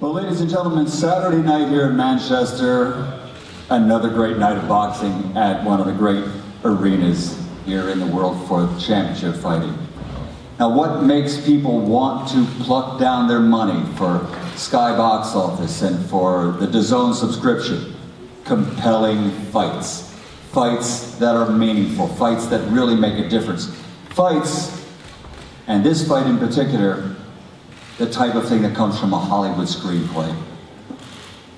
Well, ladies and gentlemen, Saturday night here in Manchester, another great night of boxing at one of the great arenas here in the world for championship fighting. Now, what makes people want to pluck down their money for Sky Box Office and for the DAZN subscription? Compelling fights. Fights that are meaningful. Fights that really make a difference. Fights, and this fight in particular, the type of thing that comes from a Hollywood screenplay.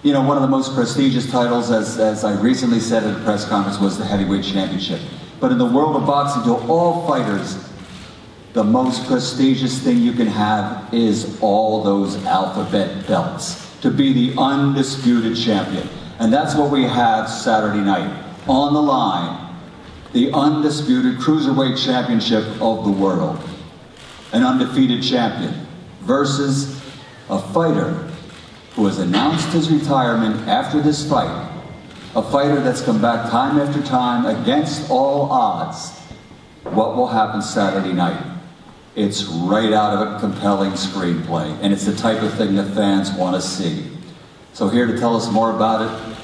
You know, one of the most prestigious titles, as I recently said at a press conference, was the heavyweight championship. But in the world of boxing, to all fighters, the most prestigious thing you can have is all those alphabet belts. To be the undisputed champion. And that's what we have Saturday night. On the line, the undisputed Cruiserweight Championship of the world. An undefeated champion versus a fighter who has announced his retirement after this fight. A fighter that's come back time after time against all odds. What will happen Saturday night? It's right out of a compelling screenplay, and it's the type of thing that fans want to see. So here to tell us more about it,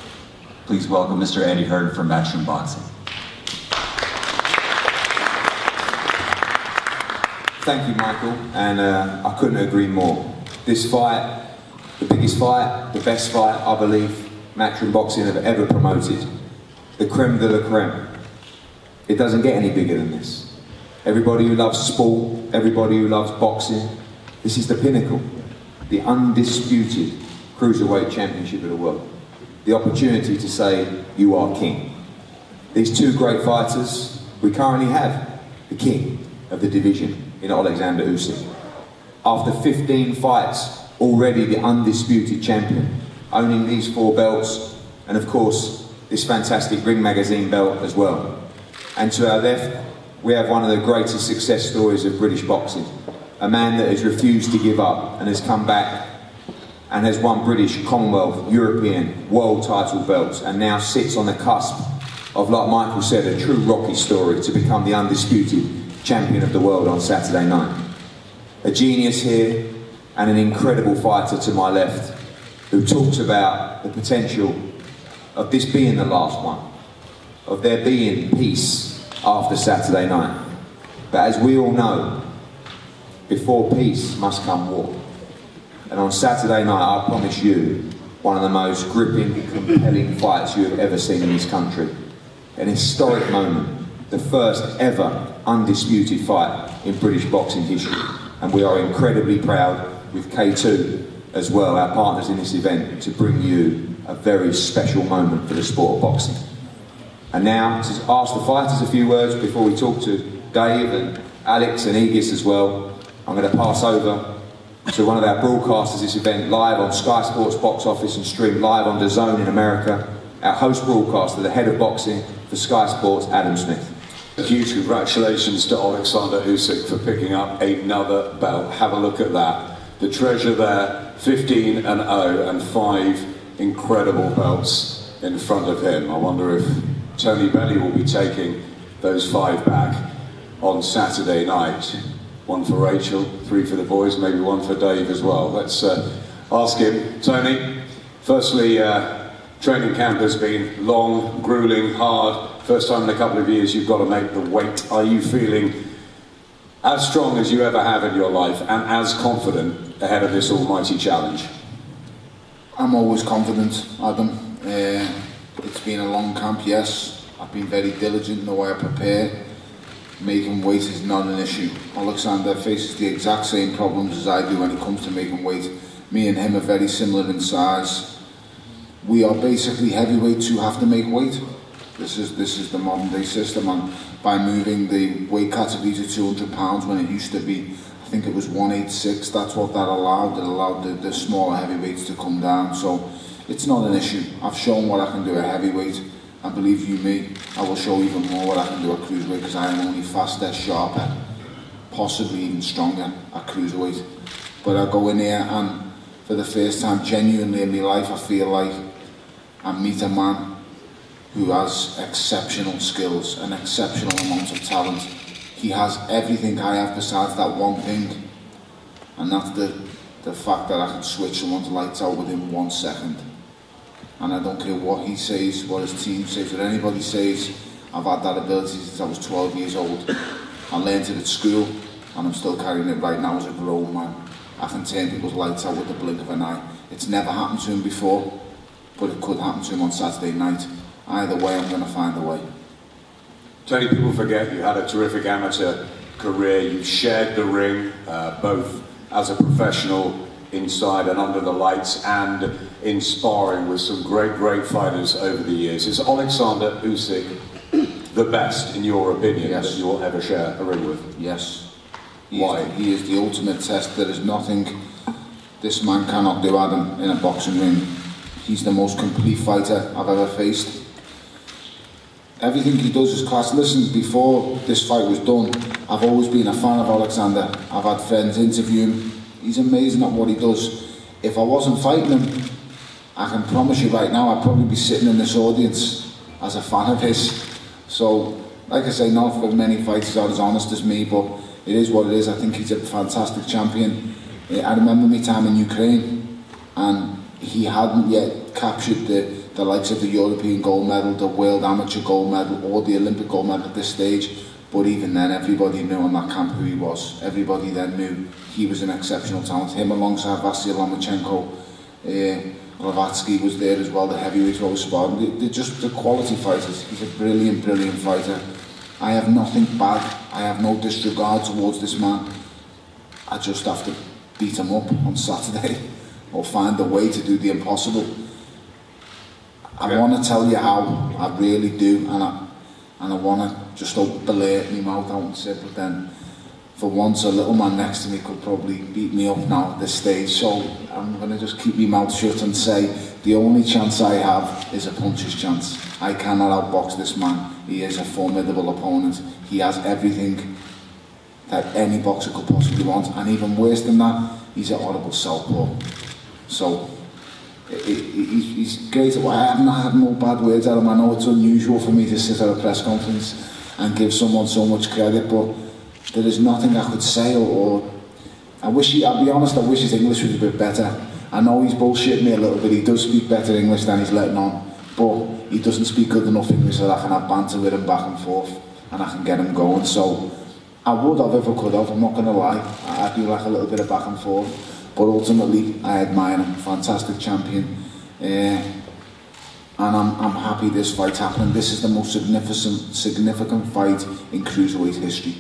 please welcome Mr. Eddie Hearn from Matchroom Boxing. Thank you, Michael, and I couldn't agree more. This fight, the biggest fight, the best fight, I believe, Matchroom Boxing have ever promoted. The creme de la creme. It doesn't get any bigger than this. Everybody who loves sport, everybody who loves boxing, this is the pinnacle. The undisputed Cruiserweight Championship of the world. The opportunity to say, you are king. These two great fighters, we currently have the king of the division in Oleksandr Usyk. After 15 fights, already the undisputed champion, owning these 4 belts, and of course, this fantastic Ring Magazine belt as well. And to our left, we have one of the greatest success stories of British boxing. A man that has refused to give up and has come back and has won British, Commonwealth, European, world title belts, and now sits on the cusp of, like Michael said, a true Rocky story to become the undisputed champion of the world on Saturday night. A genius here and an incredible fighter to my left who talks about the potential of this being the last one, of there being peace after Saturday night. But as we all know, before peace must come war. And on Saturday night, I promise you, one of the most gripping, compelling fights you have ever seen in this country. An historic moment, the first ever undisputed fight in British boxing history. And we are incredibly proud, with K2 as well, our partners in this event, to bring you a very special moment for the sport of boxing. And now, to ask the fighters a few words before we talk to Dave and Alex and Aegis as well, I'm going to pass over to one of our broadcasters this event, live on Sky Sports Box Office and streamed live on DAZN in America, our host broadcaster, the head of boxing for Sky Sports, Adam Smith. A huge congratulations to Oleksandr Usyk for picking up another belt. Have a look at that. The treasure there, 15-0 and 5 incredible belts in front of him. I wonder if Tony Bellew will be taking those 5 back on Saturday night. 1 for Rachel, 3 for the boys, maybe 1 for Dave as well. Let's ask him. Tony, firstly, training camp has been long, grueling, hard. First time in a couple of years you've got to make the weight. Are you feeling as strong as you ever have in your life and as confident ahead of this almighty challenge? I'm always confident, Adam. It's been a long camp, yes. I've been very diligent in the way I prepare. Making weight is not an issue. Oleksandr faces the exact same problems as I do when it comes to making weight. Me and him are very similar in size. We are basically heavyweights who have to make weight. This is the modern day system, and by moving the weight category to 200 pounds when it used to be, I think it was 186, that's what that allowed. It allowed the smaller heavyweights to come down, so it's not an issue. I've shown what I can do at heavyweight, and believe you me, I will show even more what I can do at cruiserweight, because I am only faster, sharper, possibly even stronger at cruiserweight. But I go in here and for the first time genuinely in my life I feel like I meet a man who has exceptional skills, an exceptional amount of talent. He has everything I have besides that one thing, and that's the the fact that I can switch someone's lights out within 1 second. And I don't care what he says, what his team says, what anybody says. I've had that ability since I was 12 years old. I learned it at school, and I'm still carrying it right now as a grown man. I can turn people's lights out with the blink of an eye. It's never happened to him before, but it could happen to him on Saturday night. Either way, I'm going to find a way. Tony, people forget you had a terrific amateur career. You've shared the ring, both as a professional inside and under the lights, and in sparring with some great fighters over the years. Is Oleksandr Usyk the best, in your opinion, yes, that you'll ever share a ring with? Yes. Why? He is the ultimate test. There is nothing this man cannot do, Adam, in a boxing ring. He's the most complete fighter I've ever faced. Everything he does is class. Listen, before this fight was done, I've always been a fan of Oleksandr. I've had friends interview him. He's amazing at what he does. If I wasn't fighting him, I can promise you right now, I'd probably be sitting in this audience as a fan of his. So, like I say, not for many fighters are as honest as me, but it is what it is. I think he's a fantastic champion. I remember my time in Ukraine, and he hadn't yet captured the likes of the European gold medal, the World Amateur gold medal, or the Olympic gold medal at this stage. But even then, everybody knew in that camp who he was. Everybody then knew he was an exceptional talent. Him alongside Vasyl Lomachenko, Glavatsky was there as well, the heavyweights were always sparring. They're just the quality fighters. He's a brilliant fighter. I have nothing bad. I have no disregard towards this man. I just have to beat him up on Saturday or find a way to do the impossible. I want to tell you how, I really do, and I want to just blurt my mouth out and say, but then for once a little man next to me could probably beat me up now at this stage, so I'm going to just keep my mouth shut and say the only chance I have is a puncher's chance. I cannot outbox this man. He is a formidable opponent. He has everything that any boxer could possibly want, and even worse than that, he's a horrible southpaw. So he's great. I haven't had no bad words out of him. I know it's unusual for me to sit at a press conference and give someone so much credit, but there is nothing I could say, or I'll be honest, I wish his English was a bit better. I know he's bullshitting me a little bit. He does speak better English than he's letting on, but he doesn't speak good enough English so that I can have banter with him back and forth and I can get him going. So I would have if I could have, I'm not going to lie. I do like a little bit of back and forth. But ultimately, I admire him, fantastic champion, and I'm happy this fight's happening. This is the most significant fight in cruiserweight history.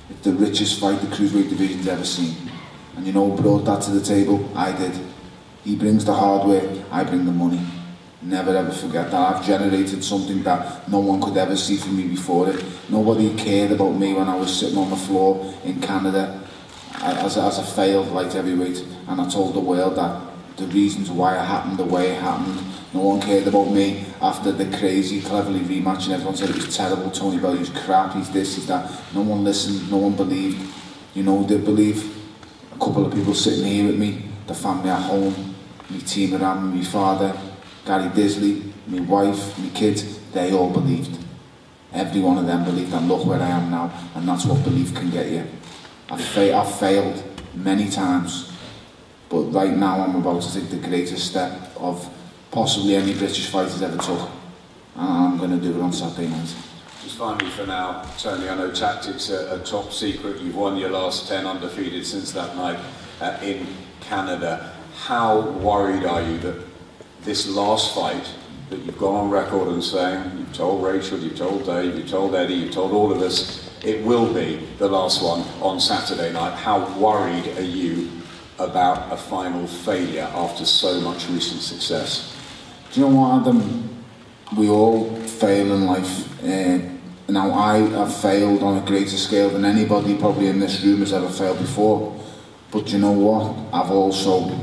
It's the richest fight the cruiserweight division's ever seen. And you know who brought that to the table? I did. He brings the hardware, I bring the money. Never ever forget that. I've generated something that no one could ever see from me before it. Nobody cared about me when I was sitting on the floor in Canada as a failed light heavyweight, and I told the world that the reasons why it happened the way it happened. No one cared about me after the crazy, cleverly rematch, and everyone said it was terrible. Tony Bellew was crap, he's this, he's that. No one listened, no one believed. You know who did believe? A couple of people sitting here with me, the family at home, my team around me, my father, Gary Disley, my wife, my kids, they all believed. Every one of them believed, and look where I am now, and that's what belief can get you. I've failed many times, but right now I'm about to take the greatest step of possibly any British fighters ever took, and I'm going to do it on Saturday night. Just finally for now, Tony, I know tactics are top secret. You've won your last 10 undefeated since that night in Canada. How worried are you that this last fight, that you've gone on record and saying, you've told Rachel, you've told Dave, you've told Eddie, you've told all of us, it will be the last one on Saturday night. How worried are you about a final failure after so much recent success? Do you know what, Adam? We all fail in life. Now, I have failed on a greater scale than anybody probably in this room has ever failed before. But you know what? I've also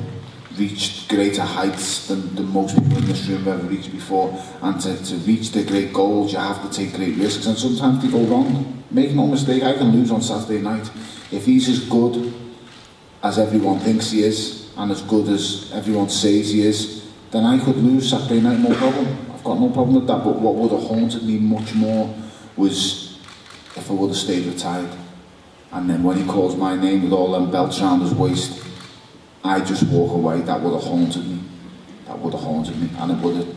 reached greater heights than most people in this room have ever reached before. And to reach the great goals, you have to take great risks, and sometimes they go wrong. Make no mistake, I can lose on Saturday night. If he's as good as everyone thinks he is, and as good as everyone says he is, then I could lose Saturday night, no problem. I've got no problem with that, but what would have haunted me much more was if I would have stayed retired. And then when he calls my name with all them belts around his waist, I just walk away, that would have haunted me. That would have haunted me, and it would have,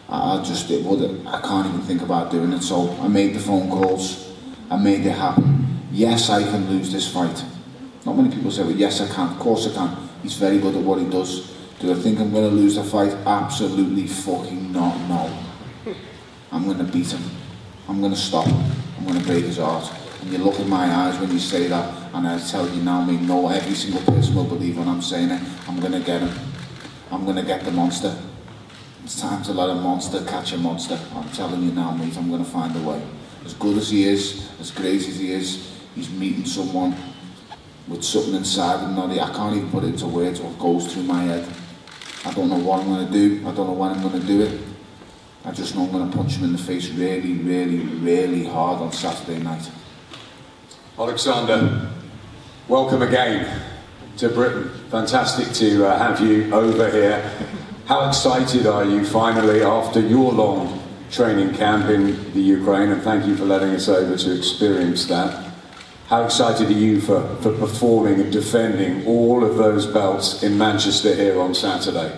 I can't even think about doing it. So I made the phone calls, I made it happen. Yes, I can lose this fight. Not many people say, well, yes, I can. Of course I can. He's very good at what he does. Do I think I'm going to lose the fight? Absolutely fucking not, no. I'm going to beat him. I'm going to stop him. I'm going to break his heart. And you look in my eyes when you say that, and I tell you now, me, no, every single person will believe when I'm saying it. I'm going to get him. I'm going to get the monster. It's time to let a monster catch a monster. I'm telling you now, mate, I'm going to find a way. As good as he is, as great as he is, he's meeting someone with something inside him. I can't even put it into words what goes through my head. I don't know what I'm going to do. I don't know when I'm going to do it. I just know I'm going to punch him in the face really, really, really hard on Saturday night. Oleksandr, welcome again to Britain. Fantastic to have you over here. How excited are you finally after your long training camp in the Ukraine, and thank you for letting us over to experience that. How excited are you for performing and defending all of those belts in Manchester here on Saturday?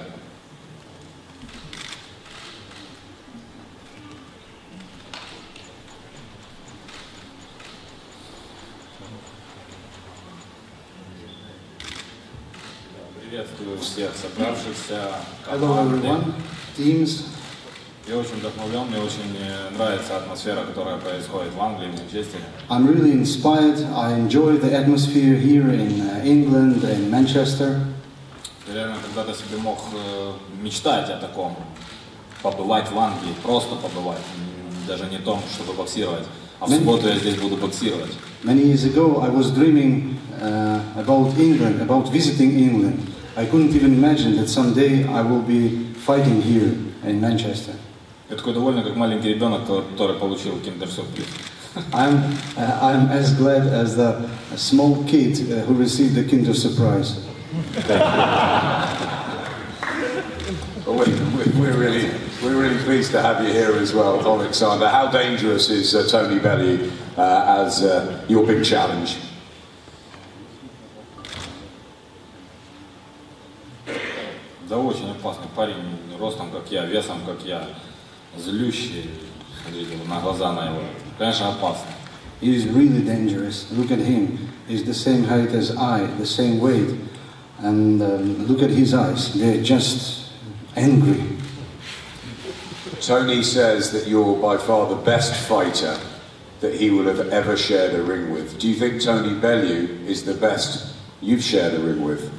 Hello everyone, teams. Я очень вдохновлен, мне очень нравится атмосфера, которая происходит в Англии, в Манчестере. I'm really inspired. I enjoy the atmosphere here in England and Manchester. Я реально когда-то себе мог мечтать о таком, побывать в Англии, просто побывать, даже не том, чтобы боксировать, а в субботу я здесь буду боксировать. Many years ago, I was dreaming about England, about visiting England. I couldn't even imagine that someday I will be fighting here in Manchester. Я такой довольный, как маленький ребенок, который получил киндер-сюрприз. I'm as glad as the small kid who received the Kinder surprise. We're really pleased to have you here as well, Oleksandr. How dangerous is Tony Bellew as your big challenge? Да, очень опасный парень, ростом как я, весом как я, злющий, смотрите, на глаза на его. Конечно, опасно. He is really dangerous. Look at him. He's the same height as I, the same weight. And look at his eyes. They're just angry. Tony says that you're by far the best fighter that he will have ever shared a ring with. Do you think Tony Bellew is the best you've shared a ring with?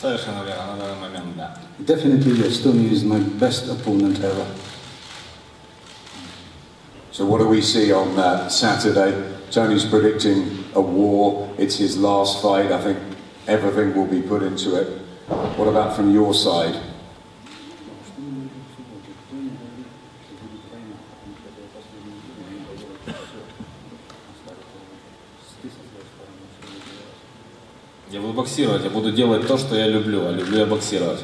Совершенно верно, на данный момент, да. Definitely, yes. Tony is my best opponent ever. So what do we see on Saturday? Tony's predicting a war. It's his last fight. I think everything will be put into it. What about from your side? Я буду боксировать, я буду делать то, что я люблю, а люблю я боксировать.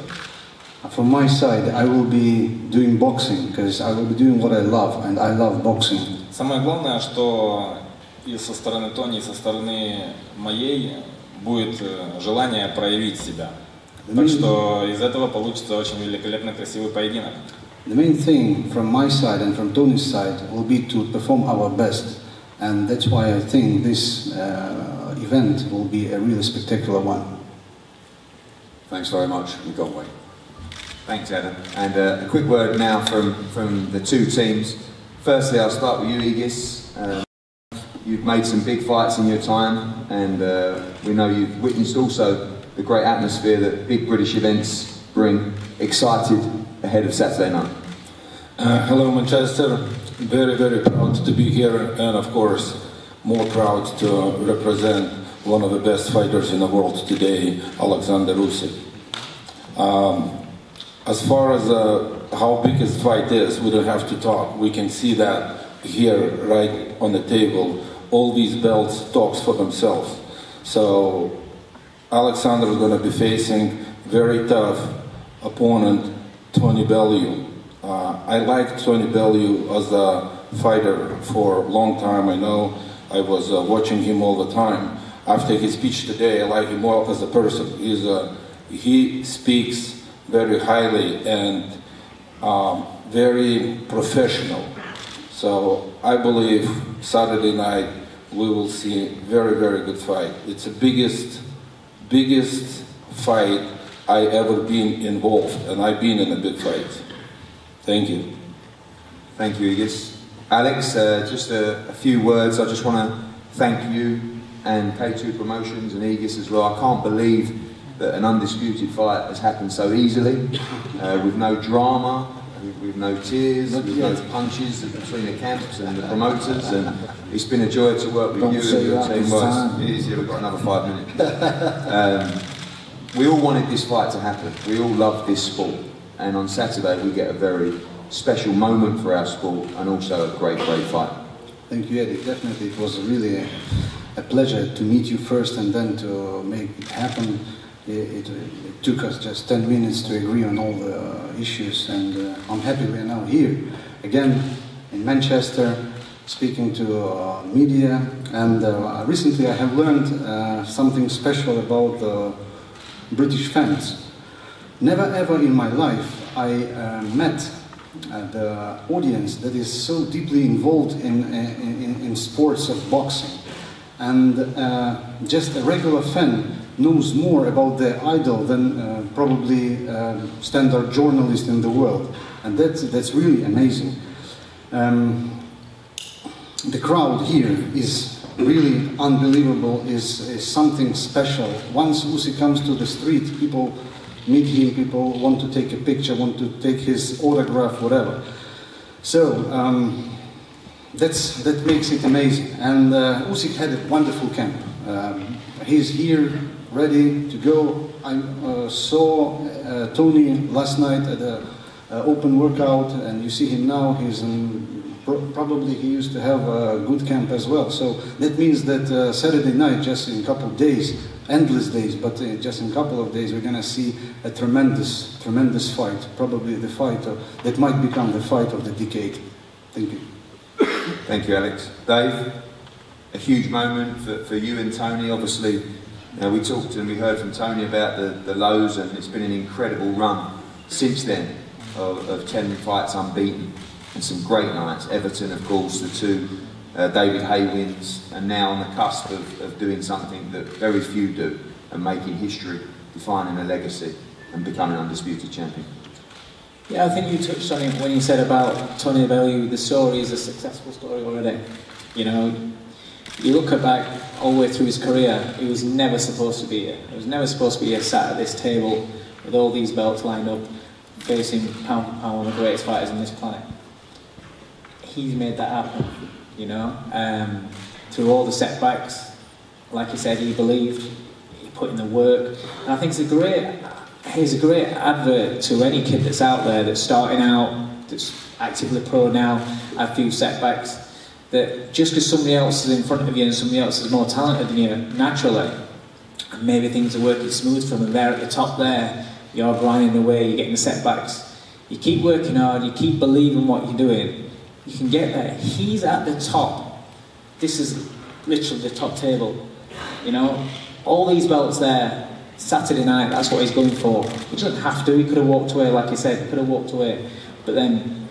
From my side, I will be doing boxing because I will be doing what I love, and I love boxing. Самое главное, что и со стороны Тони, и со стороны моей будет желание проявить себя. Так что из этого получится очень великолепно красивый поединок. The main thing from my side and from Tony's side will be to perform our best, and that's why I think this event will be a really spectacular one. Thanks very much. You've got away. Thanks, Adam. And a quick word now from the two teams. Firstly, I'll start with you, Aegis. You've made some big fights in your time, and we know you've witnessed also the great atmosphere that big British events bring. Excited ahead of Saturday night. Hello, Manchester. Very, very proud to be here, and of course, more proud to represent one of the best fighters in the world today, Oleksandr Usyk. As far as how big his fight is, we don't have to talk. We can see that here, right on the table. All these belts talks for themselves. So Oleksandr is going to be facing very tough opponent, Tony Bellew. I like Tony Bellew as a fighter for a long time. I know I was watching him all the time. After his speech today, I like him more as a person. He speaks very highly and very professional. So I believe Saturday night we will see very, very good fight. It's the biggest fight I ever been involved, and I've been in a big fight. Thank you. Thank you, Igis. Alex, just a few words. I just want to thank you and K2 Promotions and Igis as well. I can't believe that an undisputed fight has happened so easily, with no drama, with no tears, with no punches between the camps and the promoters, and it's been a joy to work with you and your team. Well, it is, yeah, we've got another 5 minutes. We all wanted this fight to happen. We all love this sport, and on Saturday we get a very special moment for our sport and also a great, great fight. Thank you, Eddie. Definitely, it was really a pleasure to meet you first and then to make it happen. It took us just 10 minutes to agree on all the issues, and I'm happy we're now here again in Manchester, speaking to media. And recently I have learned something special about British fans. Never ever in my life I met the audience that is so deeply involved in sports of boxing, and just a regular fan knows more about their idol than probably standard journalist in the world, and that's really amazing. The crowd here is really unbelievable, is something special. Once Usyk comes to the street, people meet him, people want to take a picture, want to take his autograph, whatever. So that makes it amazing. And Usyk had a wonderful camp. He's here, ready to go. I saw Tony last night at the open workout, and you see him now. He's probably he used to have a good camp as well. So that means that Saturday night, just in a couple of days, endless days, but just in a couple of days, we're going to see a tremendous, tremendous fight. Probably the fight that might become the fight of the decade. Thank you. Thank you, Alex. Dave, a huge moment for you and Tony. Obviously, we talked and we heard from Tony about the lows, and it's been an incredible run since then of 10 fights unbeaten and some great nights. Everton, of course, the two David Hay wins, and now on the cusp of doing something that very few do, and making history, defining a legacy and becoming undisputed champion. Yeah, I think you touched on it when you said about Tony Bellew. The story is a successful story already. You know, you look back all the way through his career, he was never supposed to be here. He was never supposed to be here, sat at this table with all these belts lined up, facing pound for pound one of the greatest fighters on this planet. He's made that happen, you know, through all the setbacks. Like he said, he believed, he put in the work, and I think he's a great advert to any kid that's out there, that's starting out, that's actively pro now, had a few setbacks, that just because somebody else is in front of you and somebody else is more talented than you naturally, and maybe things are working smooth for them, they're at the top there, you're grinding away, you're getting the setbacks, you keep working hard, you keep believing what you're doing, you can get there. He's at the top. This is literally the top table, you know, all these belts there. Saturday night, that's what he's going for. He doesn't have to, he could have walked away, like he said, he could have walked away. But then,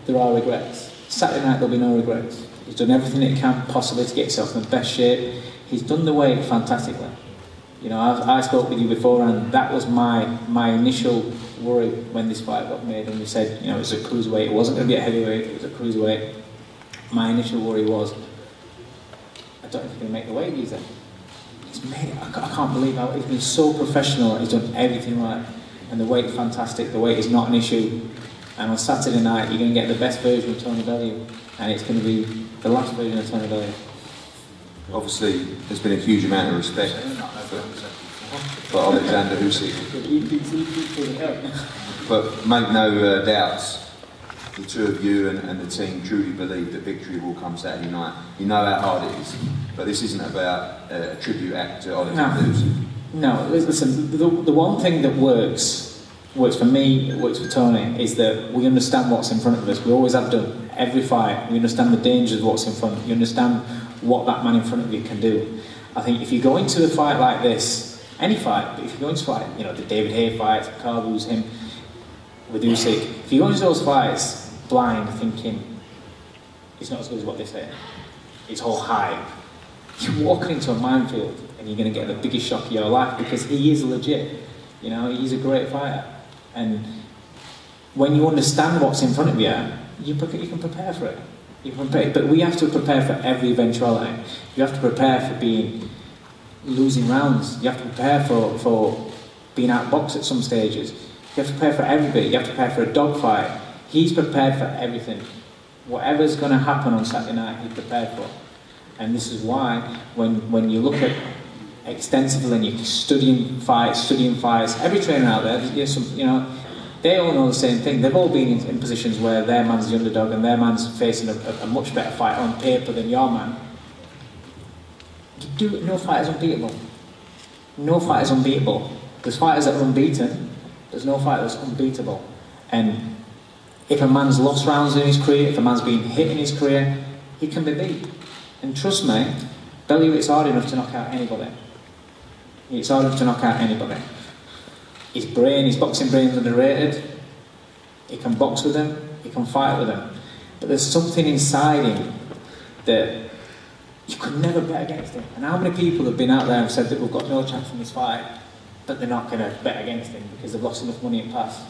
there are regrets. Saturday night, there'll be no regrets. He's done everything he can possibly to get himself in the best shape. He's done the weight fantastically. You know, I spoke with you before, and that was my initial worry when this fight got made, and we said, you know, it's a cruiserweight, it wasn't going to be a heavyweight, it was a cruiserweight. My initial worry was, I don't know if he's going to make the weight, is it? He's made it. I can't believe how he's been so professional. He's done everything right, and the weight fantastic. The weight is not an issue. And on Saturday night, you're going to get the best version of Tony Bellew, and it's going to be the last version of Tony Bellew. Obviously, there's been a huge amount of respect for Oleksandr Usyk, but make no doubts. The two of you and the team truly believe that victory will come Saturday night. You know how hard it is, but this isn't about a tribute act to Oleksandr Usyk. No, listen, the one thing that works for me, it works for Tony, is that we understand what's in front of us. We always have done. Every fight, we understand the dangers of what's in front. You understand what that man in front of you can do. I think if you go into a fight like this, any fight, but if you go into a fight, you know, the David Haye fight, Carl lose him with Usyk, if you go into those fights blind, thinking it's not as good as what they say, it's all hype, you're walking into a minefield and you're going to get the biggest shock of your life, because he is legit. You know, he's a great fighter. And when you understand what's in front of you, you can prepare for it. You can prepare, but we have to prepare for every eventuality. You have to prepare for losing rounds. You have to prepare for being outboxed at some stages. You have to prepare for everybody. You have to prepare for a dogfight. He's prepared for everything. Whatever's going to happen on Saturday night, he's prepared for. And this is why, when you look at extensively and you're studying fights, every trainer out there, there's some, you know, they all know the same thing. They've all been in positions where their man's the underdog and their man's facing a much better fight on paper than your man. No fight is unbeatable. No fight is unbeatable. There's fighters that are unbeaten. There's no fight that's unbeatable. And if a man's lost rounds in his career, if a man's been hit in his career, he can be beat. And trust me, Bellew, it's hard enough to knock out anybody. It's hard enough to knock out anybody. His boxing brain's underrated. He can box with him, he can fight with him. But there's something inside him that you could never bet against him. And how many people have been out there and said that we've got no chance in this fight, but they're not going to bet against him because they've lost enough money in the past?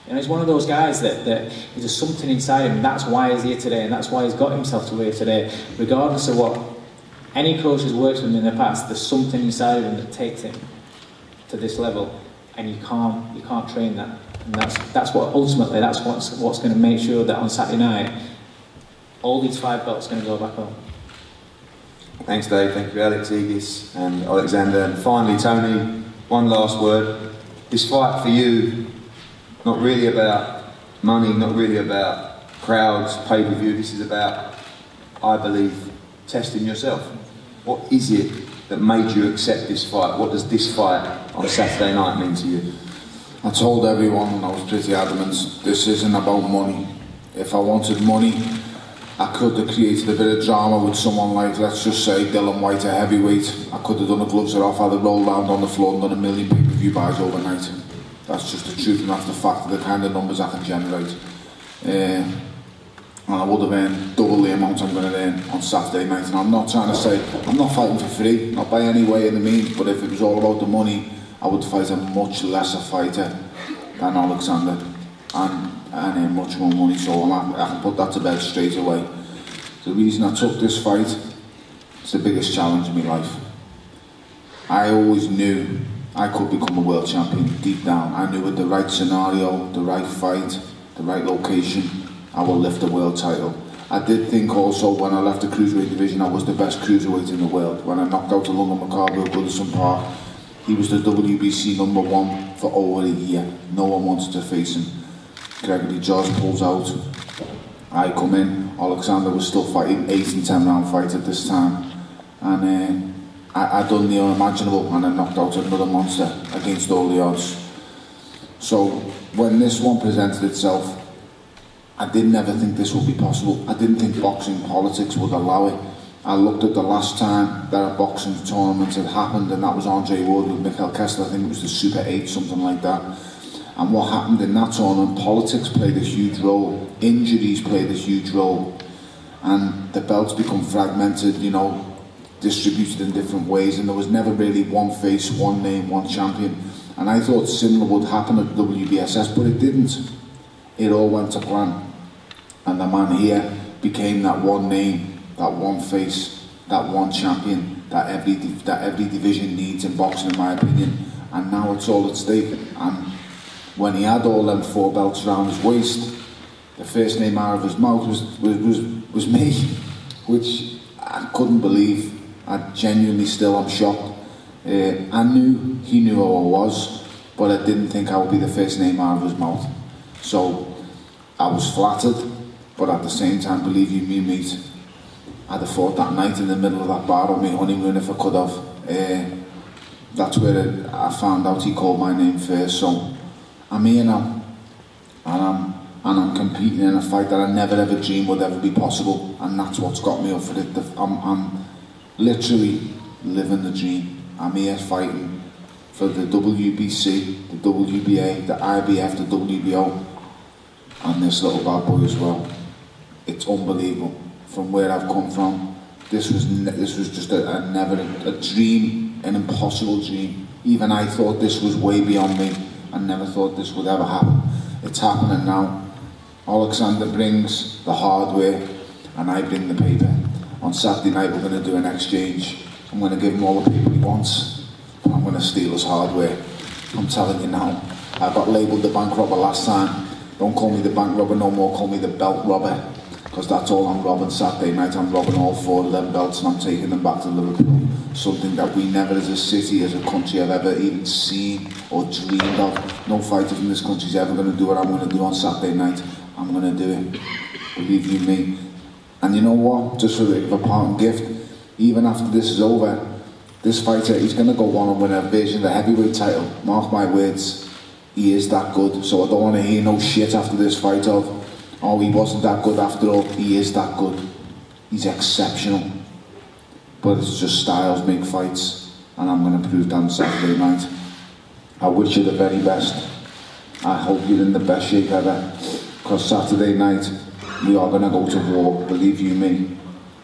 You know, he's one of those guys that there's something inside him, and that's why he's here today, and that's why he's got himself to where today. Regardless of what any coach has worked with him in the past, there's something inside of him that takes him to this level, and you can't train that. And that's what ultimately, that's what's going to make sure that on Saturday night, all these 5 belts are going to go back home. Thanks, Dave. Thank you, Alex, Egis, and Oleksandr. And finally, Tony, one last word. This fight for you, not really about money, not really about crowds, pay-per-view. This is about, I believe, testing yourself. What is it that made you accept this fight? What does this fight on Saturday night mean to you? I told everyone, and I was pretty adamant, this isn't about money. If I wanted money, I could have created a bit of drama with someone like, let's just say, Dylan White, a heavyweight. I could have done the gloves off, I'd have rolled around on the floor and done 1 million pay-per-view buys overnight. That's just the truth, and that's the fact of the kind of numbers I can generate. And I would have earned double the amount I'm going to earn on Saturday night. And I'm not trying to say, I'm not fighting for free, not by any way in the means, but if it was all about the money, I would fight a much lesser fighter than Oleksandr and earn much more money, so I can put that to bed straight away. The reason I took this fight, it's the biggest challenge in my life. I always knew I could become a world champion deep down. I knew with the right scenario, the right fight, the right location, I will lift a world title. I did think also when I left the cruiserweight division, I was the best cruiserweight in the world. When I knocked out the London Macabre at Goodison Park, he was the WBC #1 for over a year. No one wanted to face him. Gregory Josh pulls out. I come in. Oleksandr was still fighting 8 and 10 round fights at this time. And I done the unimaginable, and I knocked out another monster against all the odds. So when this one presented itself, I didn't ever think this would be possible. I didn't think boxing politics would allow it. I looked at the last time that a boxing tournament had happened, and that was Andre Ward with Mikhail Kessler. I think it was the Super 8, something like that. And what happened in that tournament, politics played a huge role, injuries played a huge role, and the belts become fragmented, you know, distributed in different ways, and there was never really one face, one name, one champion. And I thought similar would happen at WBSS, but it didn't. It all went to plan. And the man here became that one name, that one face, that one champion that every division needs in boxing, in my opinion. And now it's all at stake. And when he had all them 4 belts around his waist, the first name out of his mouth was me, which I couldn't believe. I genuinely still am shocked. I knew he knew who I was, but I didn't think I would be the first name out of his mouth. So I was flattered, but at the same time, believe you me, mate, I'd have fought that night in the middle of that bar on my honeymoon if I could have. That's where I found out he called my name first. So I'm here now, and I'm competing in a fight that I never ever dreamed would ever be possible, and that's what's got me up for it. literally living the dream. I'm here fighting for the WBC, the WBA, the IBF, the WBO, and this little bad boy as well. It's unbelievable. From where I've come from, this was just a dream, an impossible dream. Even I thought this was way beyond me. I never thought this would ever happen. It's happening now. Oleksandr brings the hardware, and I bring the paper. On Saturday night, we're going to do an exchange. I'm going to give him all the paper he wants, and I'm going to steal his hardware. I'm telling you now. I got labelled the bank robber last time. Don't call me the bank robber no more, call me the belt robber. Because that's all I'm robbing Saturday night. I'm robbing all 4 of them belts and I'm taking them back to Liverpool. Something that we never as a city, as a country have ever even seen or dreamed of. No fighter from this country is ever going to do what I'm going to do on Saturday night. I'm going to do it. Believe you me. And you know what? Just for a parting gift, even after this is over, this fighter, he's going to go on and win a version of the heavyweight title. Mark my words. He is that good. So I don't want to hear no shit after this fight of, oh, he wasn't that good after all. He is that good. He's exceptional. But it's just styles make fights, and I'm going to prove that on Saturday night. I wish you the very best. I hope you're in the best shape ever, because Saturday night we are going to go to war, believe you me.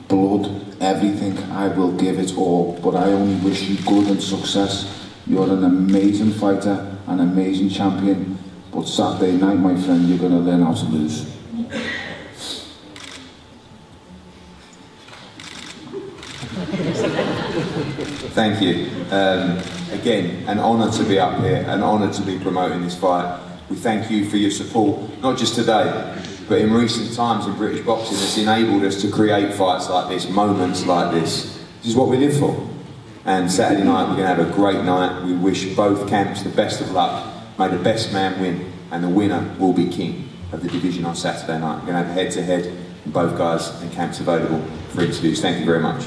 Blood, everything, I will give it all, but I only wish you good and success. You're an amazing fighter, an amazing champion, but Saturday night, my friend, you're going to learn how to lose. Thank you. Again, an honour to be up here, an honour to be promoting this fight. We thank you for your support, not just today, but in recent times in British boxing that's enabled us to create fights like this, moments like this. This is what we live for. And Saturday night we're going to have a great night. We wish both camps the best of luck. May the best man win, and the winner will be king of the division on Saturday night. We're going to have a head-to-head, and both guys and camps available for interviews. Thank you very much.